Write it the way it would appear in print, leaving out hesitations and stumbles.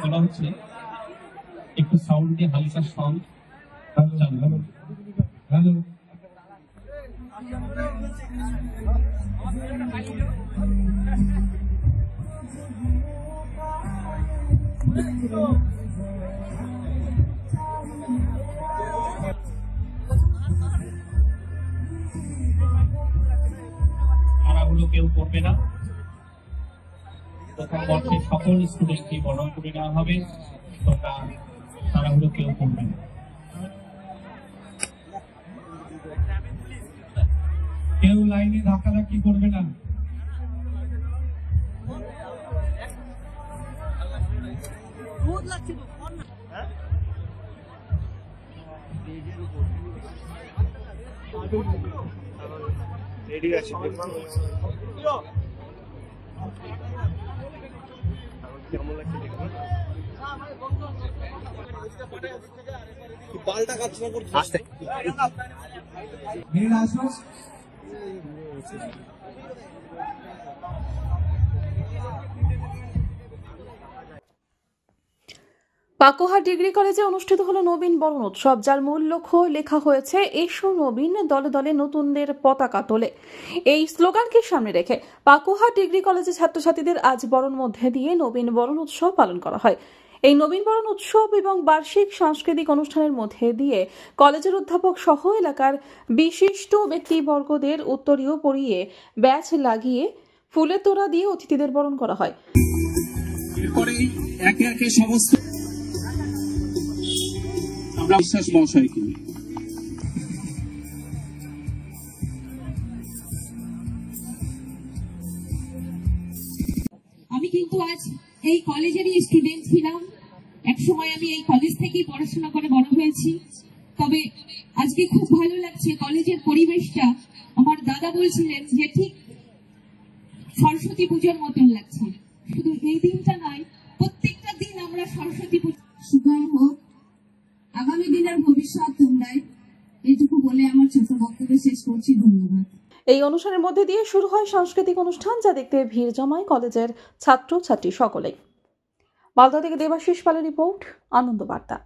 বলা হচ্ছে একটু সাউন্ড দিয়ে হালকা সাউন্ড। হ্যালো তারাগুলো কেউ করবে না। প্রথম বর্ষে সকল স্টুডেন্টকে বরণ করে নেওয়া হবে, তোমরা তারাগুলো কেউ করবে না। কেউ লাইনে ধাক্কাধাক্কি করবে না। পাল্টা কাজ করছে আস্তে পাকুহাট ডিগ্রি কলেজে অনুষ্ঠিত হলো নবীন বরণ উৎসব, যার মূল লক্ষ্য লেখা হয়েছে এসো নবীন, দলে দলে নতুনদের পতাকা তোলে। এই স্লোগানকে সামনে রেখে পাকুহাট ডিগ্রি কলেজে ছাত্রছাত্রীদের আজ বরণ মধ্যে দিয়ে নবীন বরণ উৎসব পালন করা হয়। এই নবীন বরণ উৎসব এবং বার্ষিক সাংস্কৃতিক অনুষ্ঠানের মধ্যে দিয়ে কলেজের অধ্যাপক সহ এলাকার বিশিষ্ট ব্যক্তিবর্গদের উত্তরীয় পরিয়ে ব্যাচ লাগিয়ে ফুলের তোড়া দিয়ে অতিথিদের বরণ করা হয়। এরপরে একে একে সমস্ত আমরা বিশ্বাস মহাশয়কে আমি কিন্তু আজ এই কলেজেরই স্টুডেন্ট ছিলাম। এক সময় আমি এই কলেজ থেকেই পড়াশোনা করে বড় হয়েছি। তবে আজকে খুব ভালো লাগছে কলেজের পরিবেশটা। আমার দাদা বলছিলেন যে ঠিক সরস্বতী পুজোর মতন লাগছে। শুধু এই দিনটা নয়, প্রত্যেকটা দিন আমরা সরস্বতী পুজো সুখময় হোক, আগামী দিনের ভবিষ্যৎ তোমরাই। এইটুকু বলে আমার ছোট বক্তব্য শেষ করছি। ধন্যবাদ। এই অনুষ্ঠানের মধ্যে দিয়ে শুরু হয় সাংস্কৃতিক অনুষ্ঠান, যা দেখতে ভিড় জমায় কলেজের ছাত্র ছাত্রী সকলেই। মালদা থেকে দেবাশিস পালের রিপোর্ট, আনন্দ বার্তা।